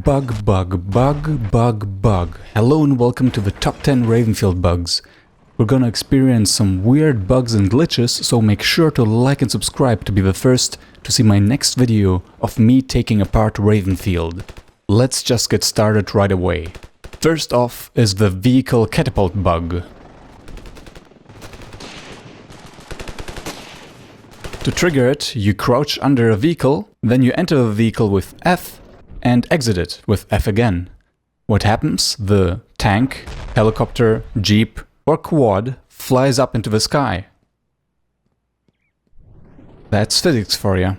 Bug, bug, bug, bug, bug. Hello and welcome to the top 10 Ravenfield bugs. We're gonna experience some weird bugs and glitches, so make sure to like and subscribe to be the first to see my next video of me taking apart Ravenfield. Let's just get started right away. First off is the Vehicle Catapult Bug. To trigger it, you crouch under a vehicle, then you enter the vehicle with F and exit it with F again. What happens? The tank, helicopter, jeep or quad flies up into the sky. That's physics for you.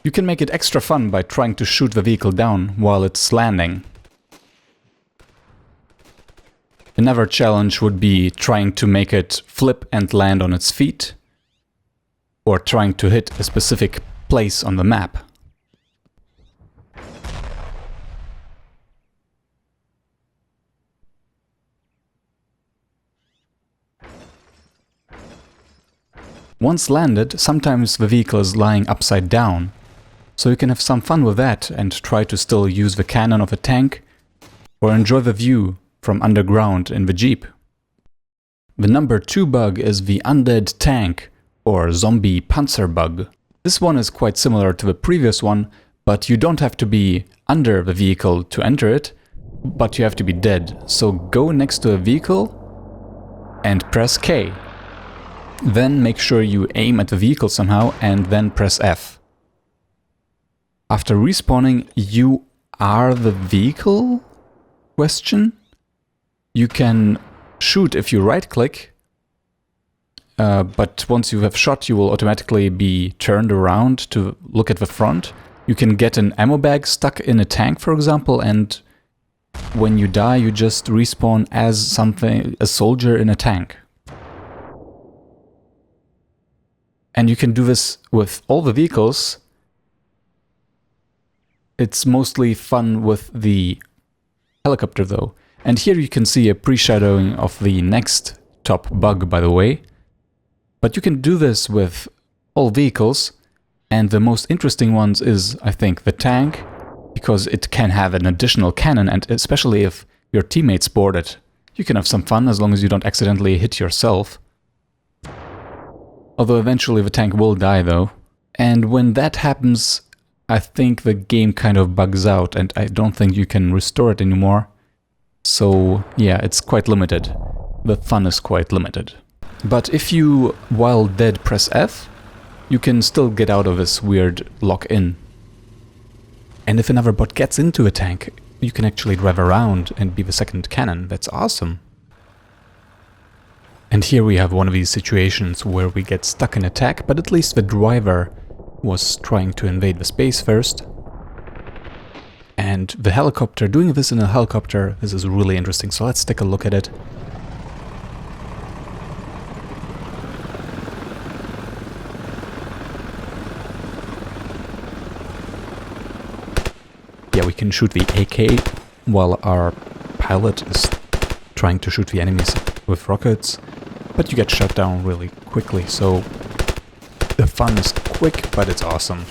You can make it extra fun by trying to shoot the vehicle down while it's landing. Another challenge would be trying to make it flip and land on its feet, or trying to hit a specific place on the map. Once landed, sometimes the vehicle is lying upside down, so you can have some fun with that and try to still use the cannon of a tank, or enjoy the view from underground in the jeep. The number 2 bug is the Undead tank or zombie Panzer bug. This one is quite similar to the previous one, but you don't have to be under the vehicle to enter it, but you have to be dead. So go next to a vehicle and press K. Then make sure you aim at the vehicle somehow and then press F. After respawning, you are the vehicle? Question? You can shoot if you right-click, but once you have shot, you will automatically be turned around to look at the front. You can get an ammo bag stuck in a tank, for example, and when you die, you just respawn as a soldier in a tank. And you can do this with all the vehicles. It's mostly fun with the helicopter though. And here you can see a pre-shadowing of the next top bug, by the way. But you can do this with all vehicles, and the most interesting ones is, I think, the tank, because it can have an additional cannon, and especially if your teammates board it, you can have some fun as long as you don't accidentally hit yourself. Although eventually the tank will die though. And when that happens, I think the game kind of bugs out, and I don't think you can restore it anymore. So yeah, it's quite limited. The fun is quite limited. But if you, while dead, press F, you can still get out of this weird lock-in. And if another bot gets into a tank, you can actually drive around and be the second cannon. That's awesome. And here we have one of these situations where we get stuck in a tank, but at least the driver was trying to invade the space first. And the helicopter, doing this in a helicopter, this is really interesting, so let's take a look at it. Yeah, we can shoot the AK while our pilot is trying to shoot the enemies with rockets, but you get shot down really quickly, so the fun is quick, but it's awesome.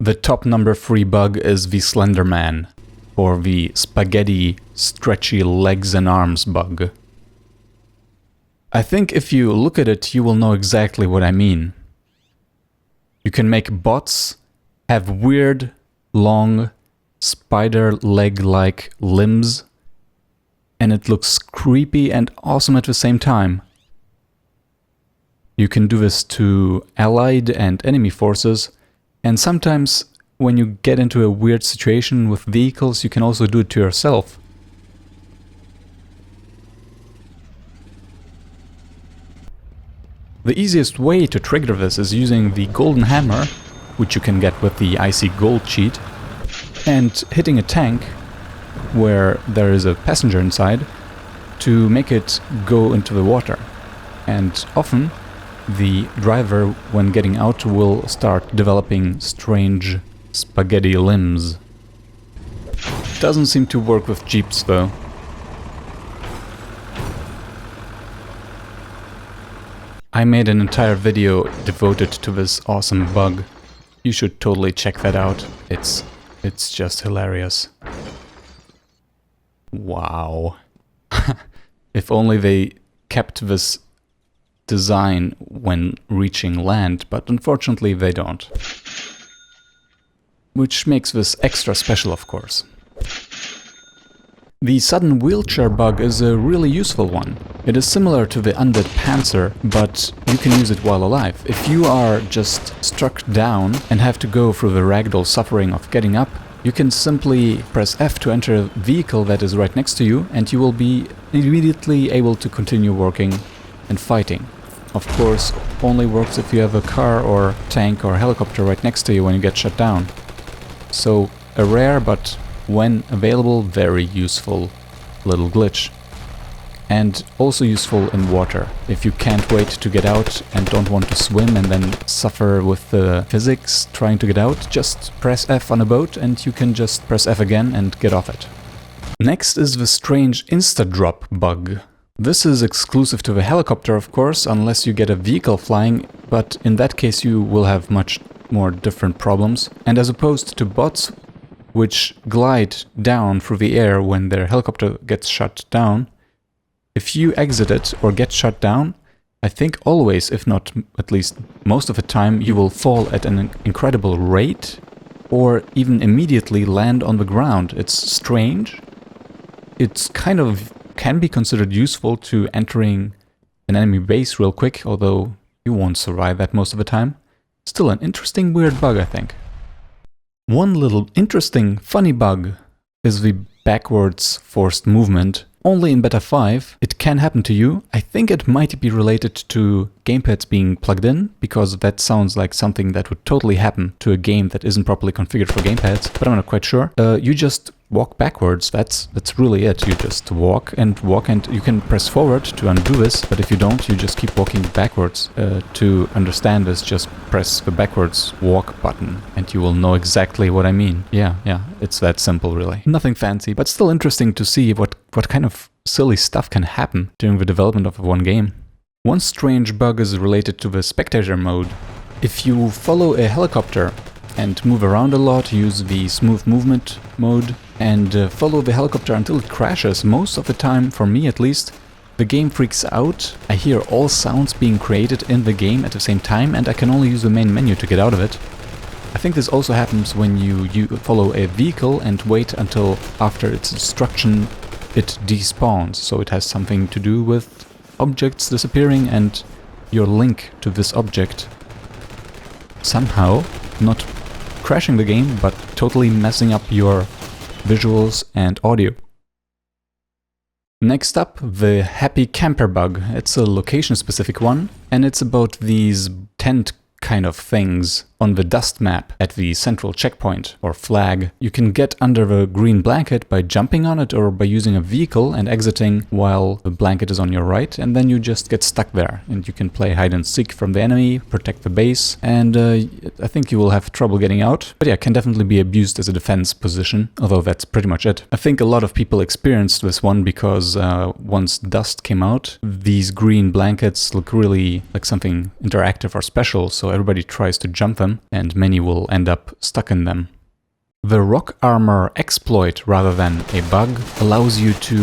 The top number 3 bug is the Slender Man, or the spaghetti stretchy legs and arms bug. I think if you look at it, you will know exactly what I mean. You can make bots have weird, long, spider leg-like limbs, and it looks creepy and awesome at the same time. You can do this to allied and enemy forces, and sometimes when you get into a weird situation with vehicles, you can also do it to yourself. The easiest way to trigger this is using the golden hammer, which you can get with the Icy Gold cheat, and hitting a tank where there is a passenger inside to make it go into the water. And often the driver, when getting out, will start developing strange spaghetti limbs. Doesn't seem to work with Jeeps though. I made an entire video devoted to this awesome bug. You should totally check that out. It's just hilarious. Wow. If only they kept this design when reaching land, but unfortunately they don't. Which makes this extra special, of course. The sudden wheelchair bug is a really useful one. It is similar to the Undead Panzer, but you can use it while alive. If you are just struck down and have to go through the ragdoll suffering of getting up, you can simply press F to enter a vehicle that is right next to you, and you will be immediately able to continue working and fighting. Of course, only works if you have a car or tank or helicopter right next to you when you get shut down. So, a rare but when available, very useful little glitch. And also useful in water. If you can't wait to get out and don't want to swim and then suffer with the physics trying to get out, just press F on a boat and you can just press F again and get off it. Next is the strange Instadrop Bug. This is exclusive to the helicopter, of course, unless you get a vehicle flying, but in that case you will have much more different problems. And as opposed to bots, which glide down through the air when their helicopter gets shut down, if you exit it or get shut down, I think always, if not at least most of the time, you will fall at an incredible rate or even immediately land on the ground. It's strange. It's kind of can be considered useful to entering an enemy base real quick, although you won't survive that most of the time. Still an interesting weird bug, I think. One little interesting funny bug is the backwards forced movement. Only in beta 5 it can happen to you. I think it might be related to gamepads being plugged in, because that sounds like something that would totally happen to a game that isn't properly configured for gamepads, but I'm not quite sure. You just walk backwards, that's really it. You just walk and you can press forward to undo this, but if you don't, you just keep walking backwards. To understand this, just press the backwards walk button and you will know exactly what I mean. Yeah, it's that simple really. Nothing fancy, but still interesting to see what kind of silly stuff can happen during the development of one game. One strange bug is related to the Spectator mode. If you follow a helicopter and move around a lot, use the smooth movement mode, and follow the helicopter until it crashes, most of the time, for me at least, the game freaks out. I hear all sounds being created in the game at the same time, and I can only use the main menu to get out of it. I think this also happens when you follow a vehicle and wait until after its destruction it despawns, so it has something to do with objects disappearing and your link to this object somehow not crashing the game, but totally messing up your visuals and audio. Next up, the Happy Camper Bug. It's a location-specific one, and it's about these tent kind of things on the dust map at the central checkpoint or flag. You can get under the green blanket by jumping on it or by using a vehicle and exiting while the blanket is on your right, and then you just get stuck there and you can play hide and seek from the enemy, protect the base, and I think you will have trouble getting out. But yeah, can definitely be abused as a defense position, although that's pretty much it. I think a lot of people experienced this one because once dust came out, these green blankets look really like something interactive or special, so everybody tries to jump them, and many will end up stuck in them. The rock armor exploit, rather than a bug, allows you to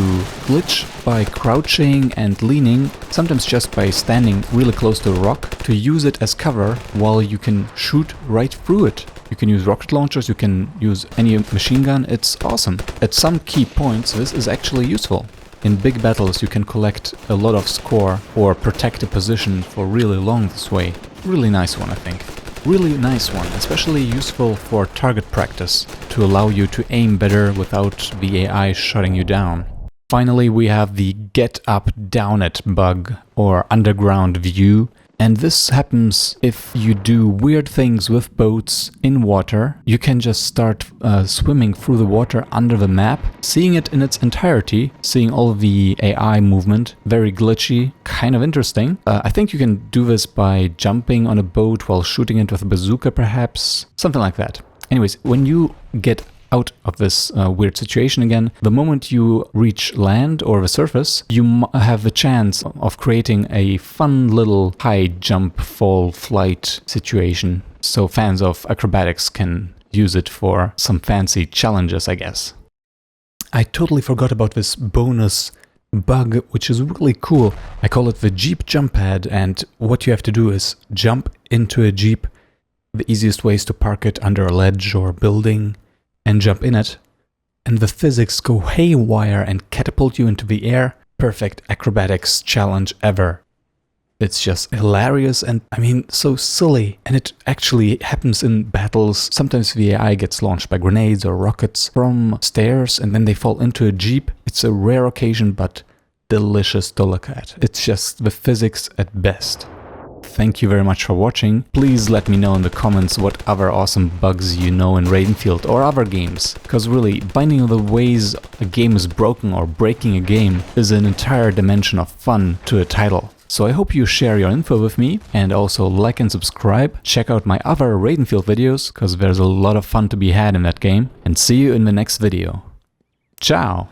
glitch by crouching and leaning, sometimes just by standing really close to a rock, to use it as cover while you can shoot right through it. You can use rocket launchers, you can use any machine gun, it's awesome. At some key points this is actually useful. In big battles you can collect a lot of score or protect a position for really long this way. Really nice one, I think. Really nice one, especially useful for target practice, to allow you to aim better without the AI shutting you down. Finally, we have the Get Up Down It bug, or underground view. And this happens if you do weird things with boats in water. You can just start swimming through the water under the map, seeing it in its entirety, seeing all the AI movement. Very glitchy, kind of interesting. I think you can do this by jumping on a boat while shooting it with a bazooka perhaps, something like that. Anyways, when you get out of this weird situation again, the moment you reach land or the surface, you have the chance of creating a fun little high jump, fall, flight situation. So fans of acrobatics can use it for some fancy challenges, I guess. I totally forgot about this bonus bug, which is really cool. I call it the Jeep jump pad, and what you have to do is jump into a Jeep. The easiest way is to park it under a ledge or building and jump in it, and the physics go haywire and catapult you into the air. Perfect acrobatics challenge ever. It's just hilarious and, I mean, so silly. And it actually happens in battles. Sometimes the AI gets launched by grenades or rockets from stairs and then they fall into a jeep. It's a rare occasion, but delicious to look at. It's just the physics at best. Thank you very much for watching. Please let me know in the comments what other awesome bugs you know in Ravenfield or other games. Because really, finding the ways a game is broken or breaking a game is an entire dimension of fun to a title. So I hope you share your info with me, and also like and subscribe. Check out my other Ravenfield videos, because there's a lot of fun to be had in that game. And see you in the next video. Ciao!